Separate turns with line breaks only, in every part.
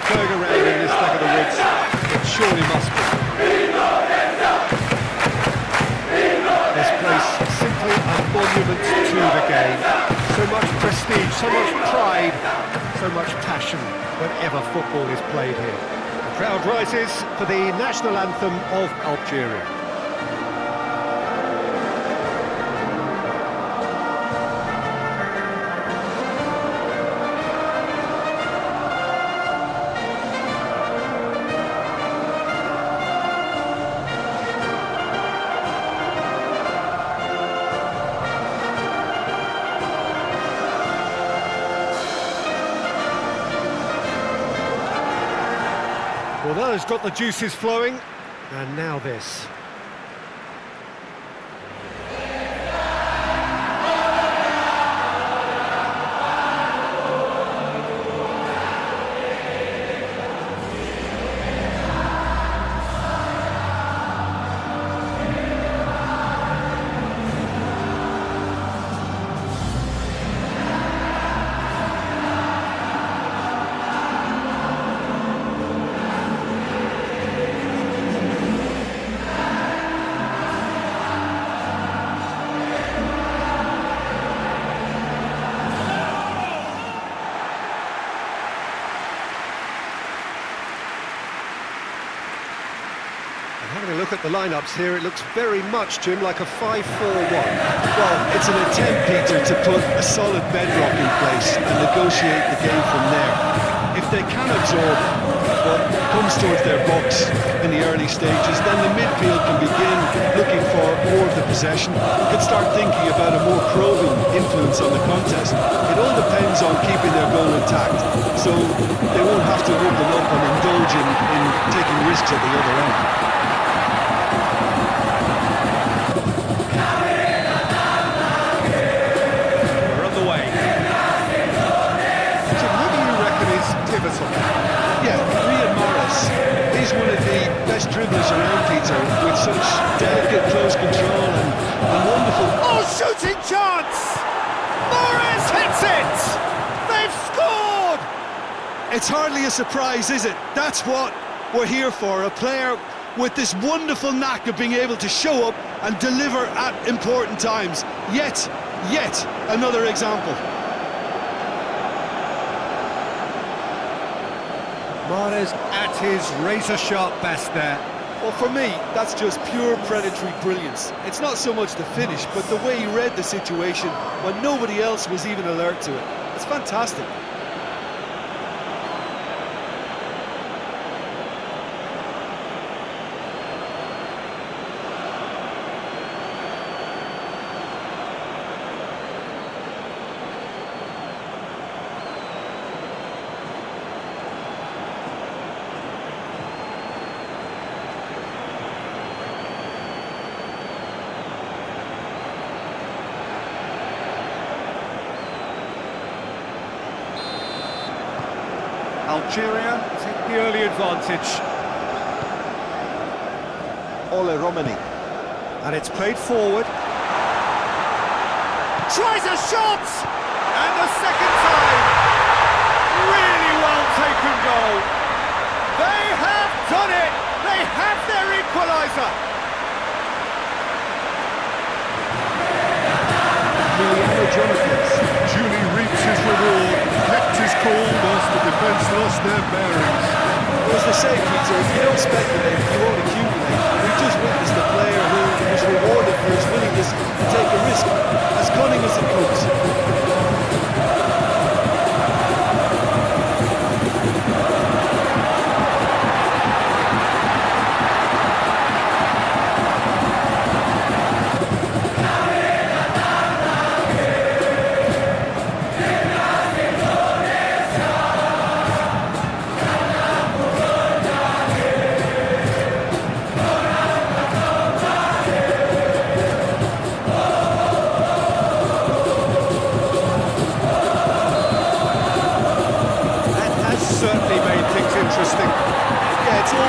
going around in this neck of the woods? It surely must be. This place is simply a monument to the game. So much prestige, so much pride, so much passion whenever football is played here. The crowd rises for the national anthem of Algeria. Well, that has got the juices flowing, and now this. Having a look at the lineups here, it looks very much, Jim, like a 5-4-1.
Well, it's an attempt, Peter, to put a solid bedrock in place and negotiate the game from there. If they can absorb what comes towards their box in the early stages, then the midfield can begin looking for more of the possession. They could start thinking about a more probing influence on the contest. It all depends on keeping their goal intact, so they won't have to open up and indulge in taking risks at the other end. Yeah, Riyad Mahrez, he's one of the best dribblers around, Peter, with such delicate close control and wonderful...
Oh, shooting chance! Mahrez hits it! They've scored!
It's hardly a surprise, is it? That's what we're here for, a player with this wonderful knack of being able to show up and deliver at important times. Yet another example.
Mahrez at his razor-sharp best there.
Well, for me, that's just pure predatory brilliance. It's not so much the finish, but the way he read the situation when nobody else was even alert to it. It's fantastic.
Algeria take the early advantage.
Ole Romani.
And it's played forward. Tries a shot! And the second time! Really well taken goal. They have done it! They have their equaliser!
Emiliano Jonathans.
Julie reaps his reward, kept his cool whilst the defence lost their bearings.
As they say, Peter, if you don't speculate, you won't accumulate. We've just witnessed a player who was rewarded for his willingness to take a risk, as cunning as it comes.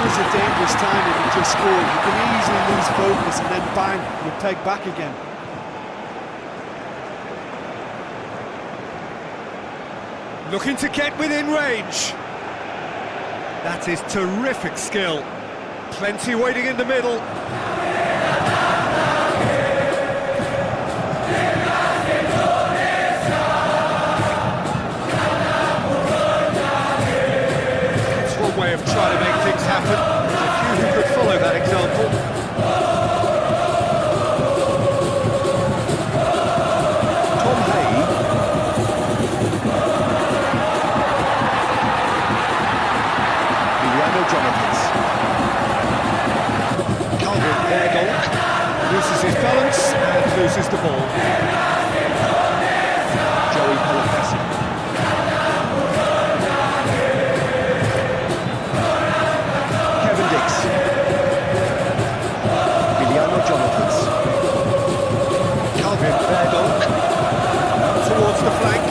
It's a dangerous time if you just scored. You can easily lose focus and then bang, you're pegged back again.
Looking to get within range. That is terrific skill. Plenty waiting in the middle. That's one way of trying to make things happen. There's a few who could follow that example. Loses his balance and loses the ball.
Kevin Dix. Emiliano Jonathans.
Calvin Verdonk towards the flank.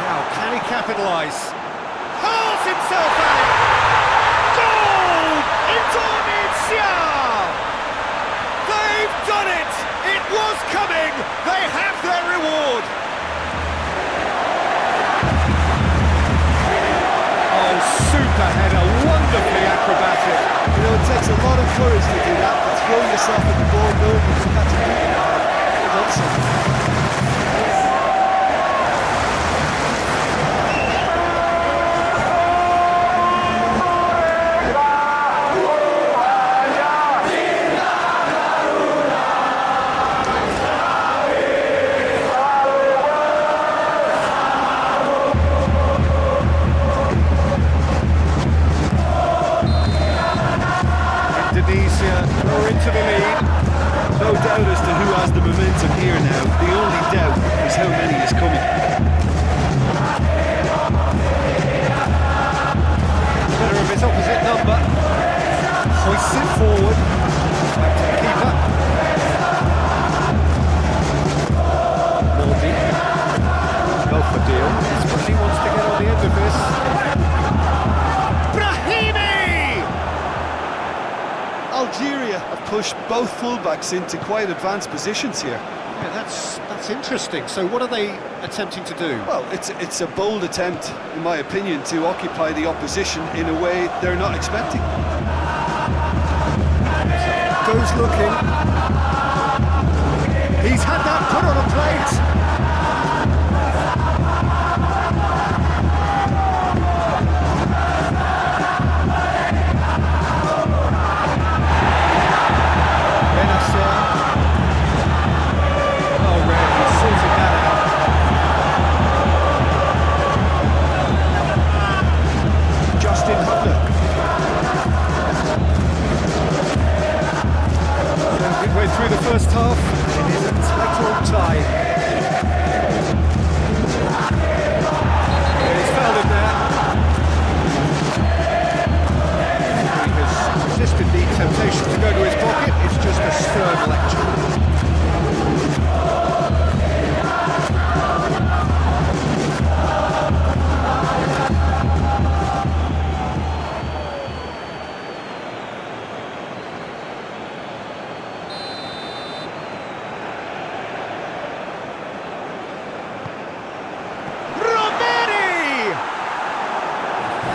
Now, can he capitalise? Hurls himself at it! Goal! Indonesia! They've done it! It was coming! They have their reward! Oh, super header, wonderfully acrobatic.
You know, it takes a lot of courage to do that, to throw yourself at the ball knowing you can catch it. Well done, son.
Indonesia are into the lead.
No doubt as to who has the momentum here now. The only doubt is how many is coming.
Better of his opposite number. Hoists it forward. Back to the keeper. Morby. Go for deal. Desperately wants to get on the end of this.
Algeria have pushed both fullbacks into quite advanced positions here.
Yeah, that's interesting. So what are they attempting to do?
Well, it's a bold attempt, in my opinion, to occupy the opposition in a way they're not expecting.
Goes looking. He's had that put on a plate. Midway through the first half, it is a tight tie. He's fouled him there. He has resisted the temptation to go to his pocket. It's just a stern lecture.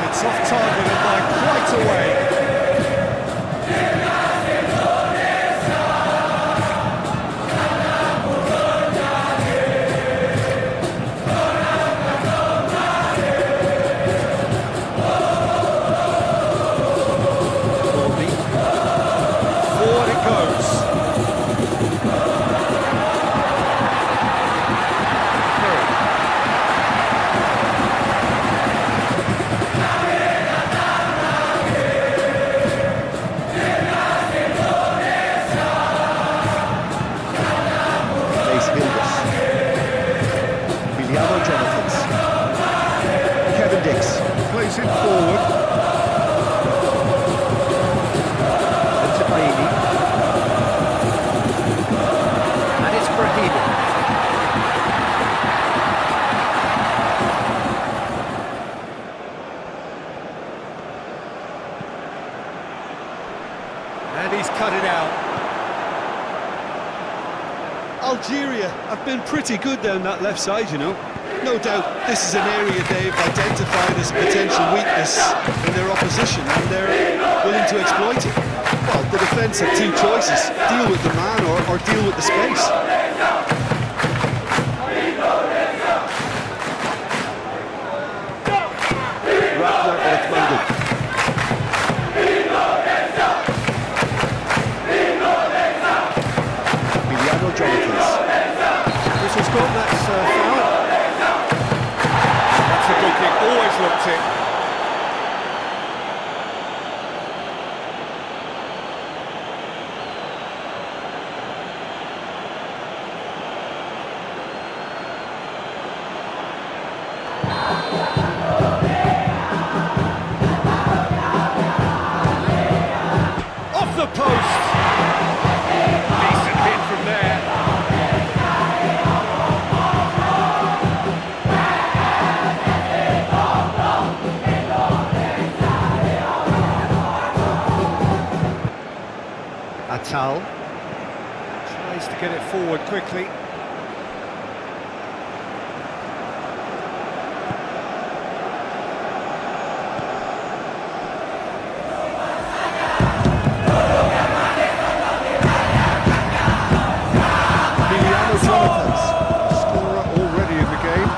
It's off target and by quite a way. Forward it goes.
Kevin Dix
plays it forward. TimnasPlayID. And it's Brahimi. And he's cut it out.
Algeria have been pretty good down that left side, you know. No doubt this is an area they've identified as a potential weakness in their opposition, and they're willing to exploit it. Well, the defence have two choices: deal with the man or deal with the space.
Whistle's gone, that's foul. That's a good kick, always looked it. Off the post! Decent hit from there. Atal tries to get it forward quickly. Scorer already in the game.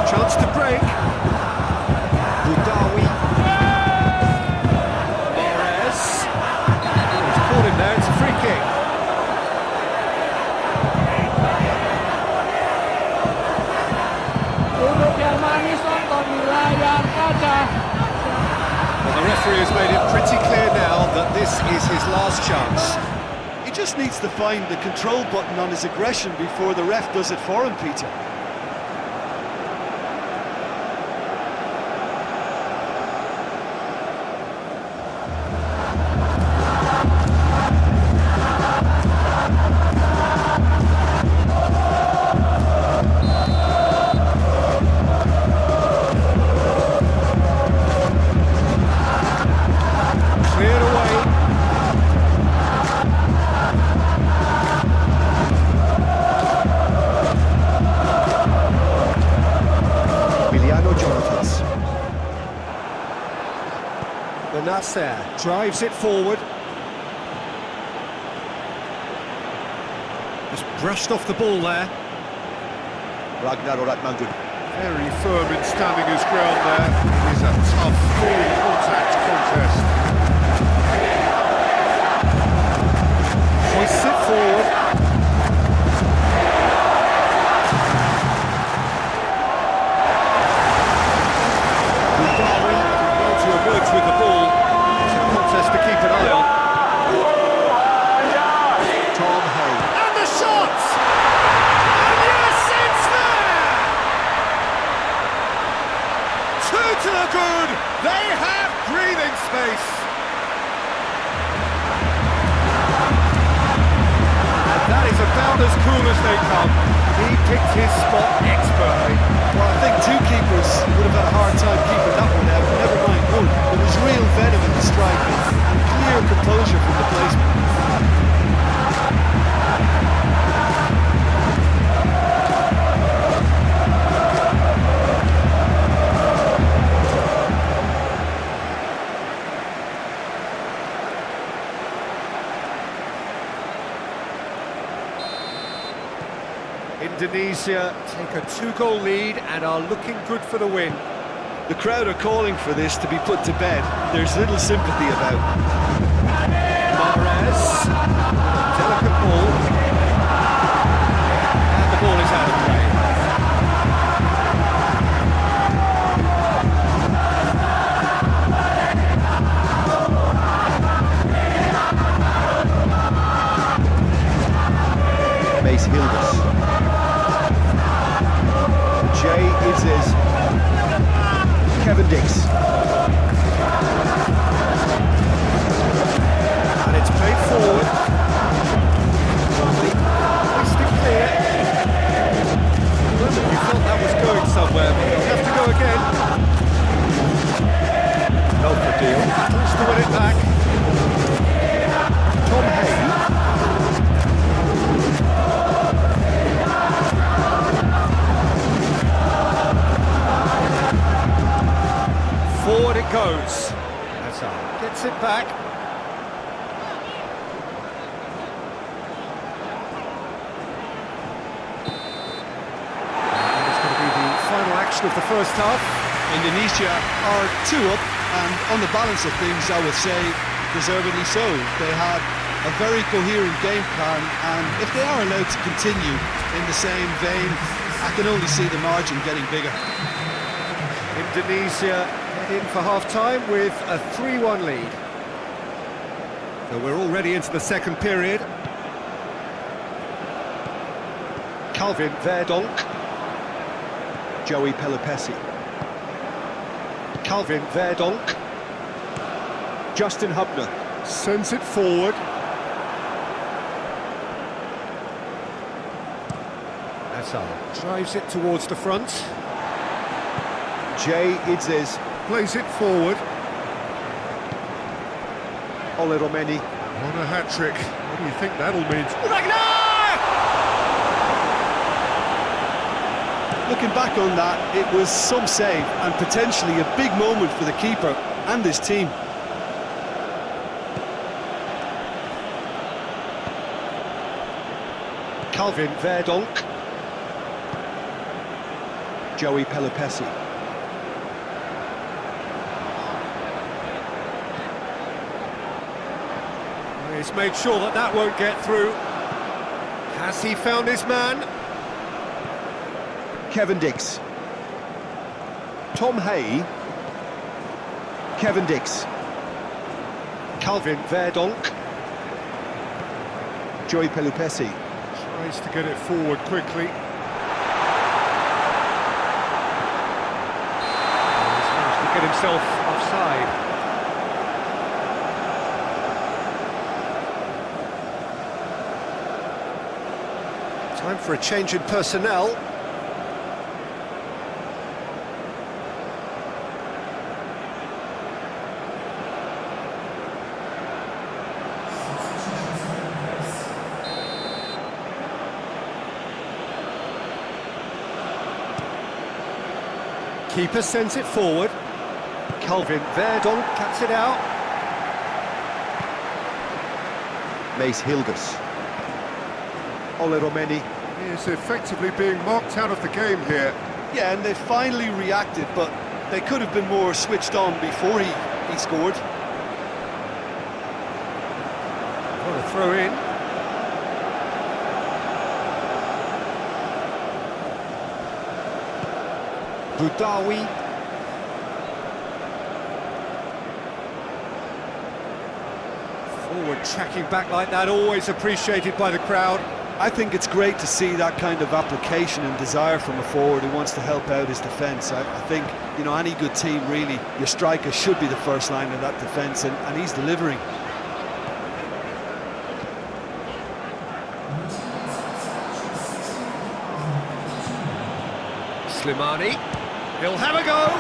Chance to break. Budawi. Mahrez. He's caught him there, it's a free kick.
Duduk yang manis nonton di layar kaca.
Well, the referee has made it pretty clear now that this is his last chance.
He just needs to find the control button on his aggression before the ref does it for him, Peter.
Cleared away. Benasser drives it forward. Just brushed off the ball there.
Very firm in standing his ground there. It is a tough, full contact contest.
Hoists it forward. Darwin well to emerge with the ball. It's a contest to keep an eye on. Tom Hay. And the shot! And yes, it's there! Two to the good. They have breathing space. And that is about as cool as they come. He picked his spot expertly.
Well, I think two keepers would have had a hard time keeping that one out, never mind one. There was real venom in the strike and clear composure from the placement.
Indonesia take a two-goal lead and are looking good for the win.
The crowd are calling for this to be put to bed. There's little sympathy about.
Mahrez, delicate ball, and the ball is out of play.
Mace Hilders. Is Kevin Dix.
And it's played forward. Hoisted clear. You thought that was going somewhere, but you'll have to go again. No for deal. Battles to win it back. Tom fraction of the first half.
Indonesia are 2 up, and on the balance of things, I would say deservedly so. They had a very coherent game plan, and if they are allowed to continue in the same vein, I can only see the margin getting bigger.
Indonesia in for half-time with a 3-1 lead. So we're already into the second period. Calvin Verdonk.
Joey Pelupessy.
Calvin Verdonk.
Justin Hubner.
Sends it forward.
Hazard drives it towards the front.
Jay Idzes.
Plays it forward.
Ole Romeni.
On a hat-trick. What do you think that'll mean?
Looking back on that, it was some save and potentially a big moment for the keeper and his team.
Calvin Verdonk.
Joey Pelupessy.
He's made sure that that won't get through. Has he found his man?
Kevin Dix. Tom Hay. Kevin Dix.
Calvin Verdonk.
Joey Pelupessy.
Tries to get it forward quickly.
He's managed to get himself offside. Time for a change in personnel. Keeper sends it forward. Calvin Verdonk cuts it out.
Mace Hildes. Ole Romeni.
He is effectively being marked out of the game here.
Yeah, and they finally reacted, but they could have been more switched on before he scored.
What a throw in. Budawi. Forward tracking back like that, always appreciated by the crowd.
I think it's great to see that kind of application and desire from a forward who wants to help out his defence. I think, you know, any good team, really, your striker should be the first line of that defence, and he's delivering.
Slimani, he'll have a go!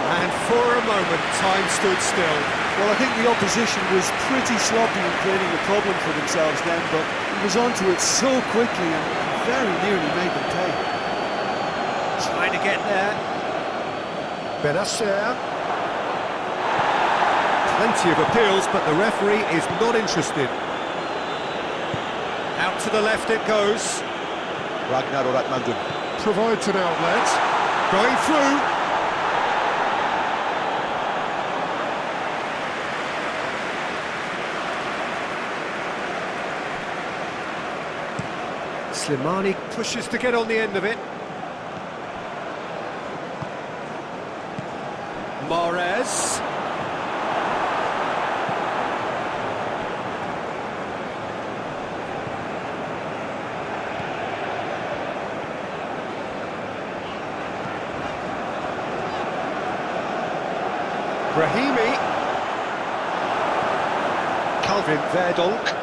And for a moment, time stood still.
Well, I think the opposition was pretty sloppy in creating a problem for themselves then, but he was onto it so quickly and very nearly made them pay.
Trying to get there. Benacer. Plenty of appeals, but the referee is not interested. Out to the left it goes.
Ragnar Oratmangun.
Provides an outlet.
Going through. Slimani pushes to get on the end of it. Mahrez. Brahimi. Calvin Verdonk.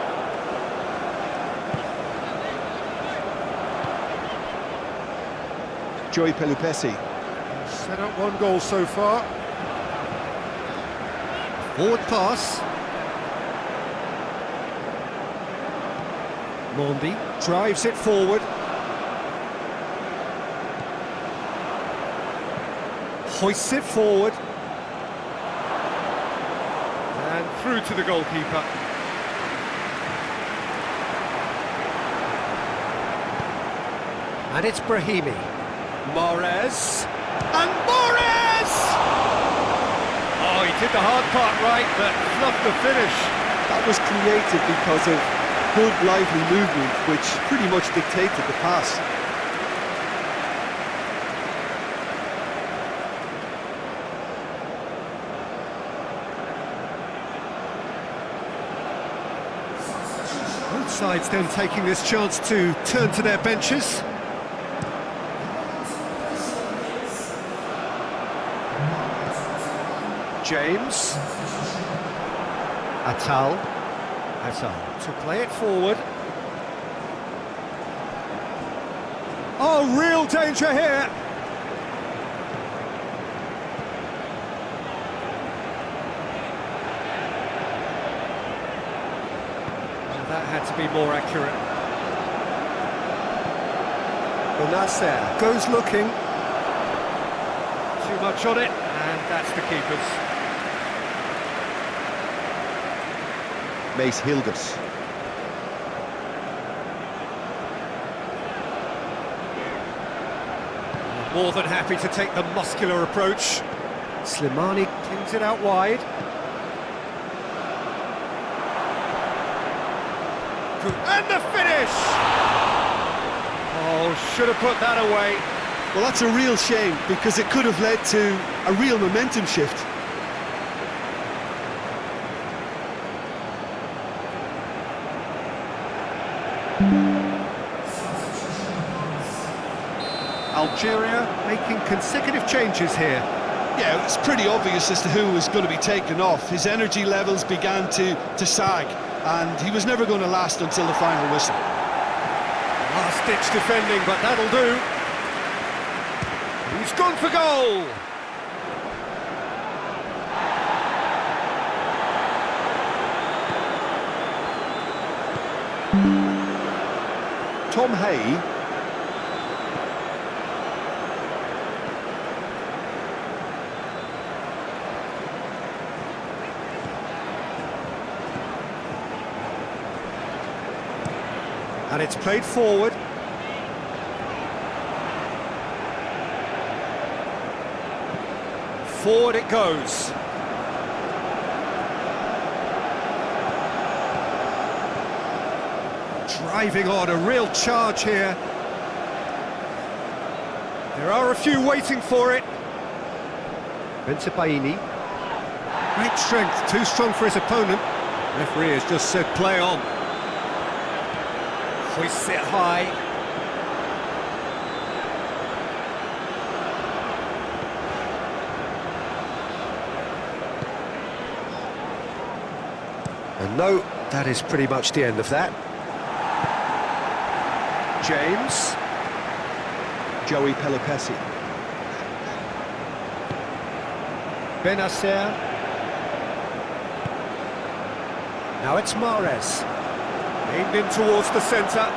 Joey Pelupessy.
Set up one goal so far.
Forward pass. Mondi drives it forward. Hoists it forward. And through to the goalkeeper. And it's Brahimi. Mahrez. And Mahrez! Oh, he did the hard part right, but fluffed the finish.
That was created because of good, lively movement, which pretty much dictated the pass.
Both sides then taking this chance to turn to their benches. James. Atal. To play it forward. Oh, real danger here. That had to be more accurate. Benacer goes looking. Too much on it, and that's the keeper's.
Mace Hilgers.
More than happy to take the muscular approach. Slimani cleans it out wide. And the finish! Oh, should have put that away.
Well, that's a real shame, because it could have led to a real momentum shift.
Algeria making consecutive changes here.
Yeah, it's pretty obvious as to who was going to be taken off. His energy levels began to sag, and he was never going to last until the final whistle.
Last-ditch defending, but that'll do. He's gone for goal!
Tom Hay.
And it's played forward. Forward it goes. Driving on, a real charge here. There are a few waiting for it. Bensebaini. Great strength, too strong for his opponent. Referee has just said play on. Hoists it high. And no, that is pretty much the end of that. James.
Joey Pelopessi.
Benacer. Now it's Mahrez. Aimed in towards the centre.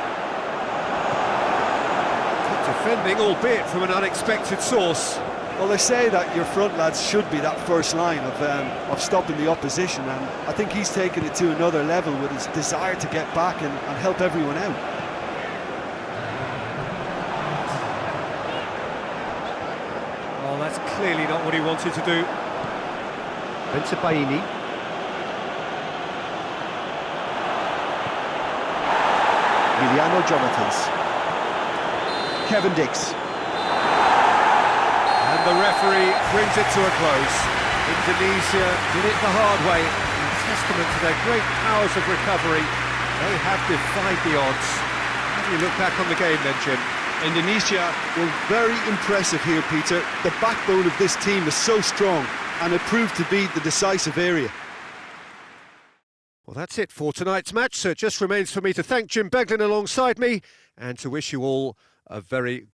Good defending, albeit from an unexpected source.
Well, they say that your front lads should be that first line of stopping the opposition, and I think he's taken it to another level with his desire to get back and help everyone out.
Oh, that's clearly not what he wanted to do. Bensebaini.
Emiliano Jonathans. Kevin Dix.
And the referee brings it to a close. Indonesia did it the hard way, in testament to their great powers of recovery. They have defied the odds. How do you look back on the game then, Jim?
Indonesia were very impressive here, Peter. The backbone of this team is so strong, and it proved to be the decisive area.
Well, that's it for tonight's match, so it just remains for me to thank Jim Beglin alongside me and to wish you all a very